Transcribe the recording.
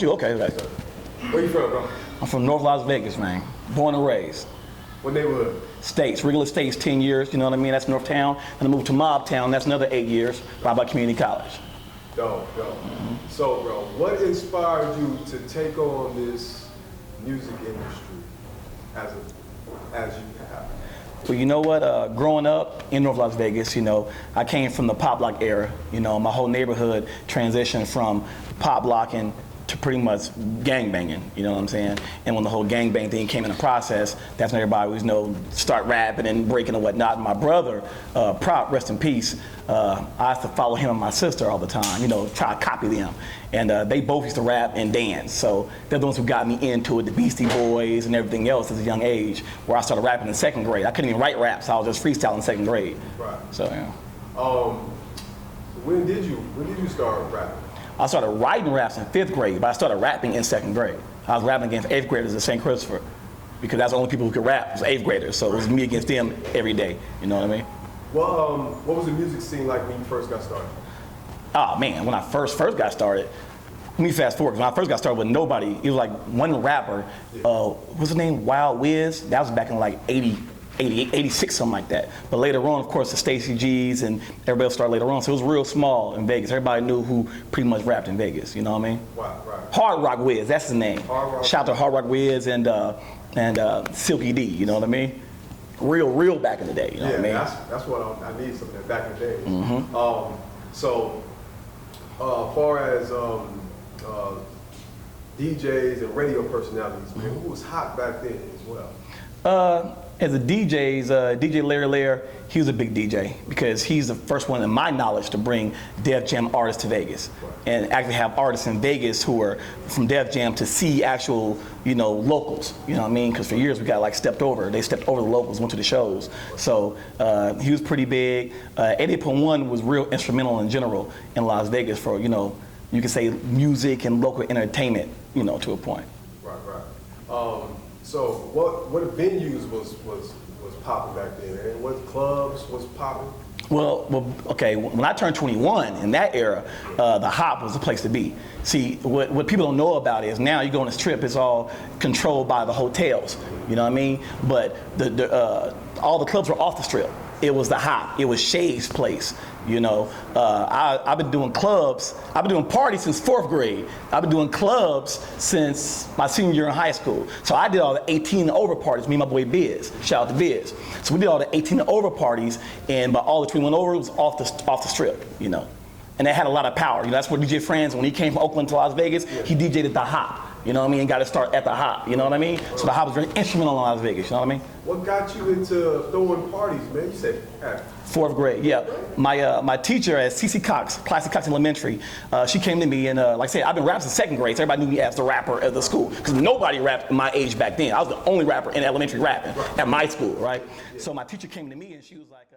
shoot, okay. Where you from, bro? I'm from North Las Vegas, man. Born and raised. What neighborhood? States, regular States, 10 years, you know what I mean? That's North Town. And I moved to Mob Town, that's another 8 years, right by community college. Dope. So, bro, what inspired you to take on this music industry as you have? Well, you know what? Growing up in North Las Vegas, you know, I came from the pop lock era. You know, my whole neighborhood transitioned from pop locking to pretty much gang banging, you know what I'm saying? And when the whole gang bang thing came in the process, that's when everybody was, you know, start rapping and breaking and whatnot. And my brother, Prop, rest in peace, I used to follow him and my sister all the time, you know, try to copy them. And they both used to rap and dance. So they're the ones who got me into it, the Beastie Boys and everything else at a young age, where I started rapping in 2nd grade. I couldn't even write raps, so I was just freestyling in 2nd grade. Right. So, yeah. When did you start rapping? I started writing raps in 5th grade, but I started rapping in 2nd grade. I was rapping against 8th graders at St. Christopher, because that's the only people who could rap was 8th graders. So it was me against them every day. You know what I mean? Well, what was the music scene like when you first got started? Oh man, when I first got started, let me fast forward. When I first got started with nobody, it was like one rapper. What's his name? Wild Wiz. That was back in like 86, something like that. But later on, of course, the Stacy G's and everybody else started later on. So it was real small in Vegas. Everybody knew who pretty much rapped in Vegas. You know what I mean? Wow, right. Hard Rock Wiz, that's his name. Shout out to Hard Rock Wiz and Silky D. You know what I mean? Real back in the day. You know what I mean? That's what I need something that back in the day. So, far as DJs and radio personalities, man, who was hot back then as well? As a DJ, DJ Larry Lair, he was a big DJ because he's the first one in my knowledge to bring Def Jam artists to Vegas. And actually have artists in Vegas who are from Def Jam to see actual, you know, locals, you know what I mean? Because for years we got like stepped over. They stepped over the locals, went to the shows. So he was pretty big. 88.1 was real instrumental in general in Las Vegas for, you know, you could say music and local entertainment, you know, to a point. Right. So what venues was popping back then, and what clubs was popping? Well, okay, when I turned 21 in that era, the Hop was the place to be. See, what people don't know about is now you go on this trip, it's all controlled by the hotels, you know what I mean? But all the clubs were off the strip. It was the Hop, it was Shay's place, you know. I've been doing clubs, I've been doing parties since 4th grade. I've been doing clubs since my senior year in high school. So I did all the 18 and over parties, me and my boy Biz, shout out to Biz. So we did all the 18 and over parties, and by all the 21 over, it was off the strip, you know. And they had a lot of power. You know, that's what DJ Franzen, when he came from Oakland to Las Vegas, he DJ'd at the Hop. You know what I mean? And got to start at the Hop. You know what I mean? So the Hop was very instrumental in Las Vegas. You know what I mean? What got you into throwing parties, man? You said 4th grade. Yeah. My teacher at CC Cox, Classic Cox Elementary, she came to me and like I said, I've been rapping since 2nd grade. So everybody knew me as the rapper at the school because nobody rapped my age back then. I was the only rapper in elementary rapping at my school, right? So my teacher came to me and she was like.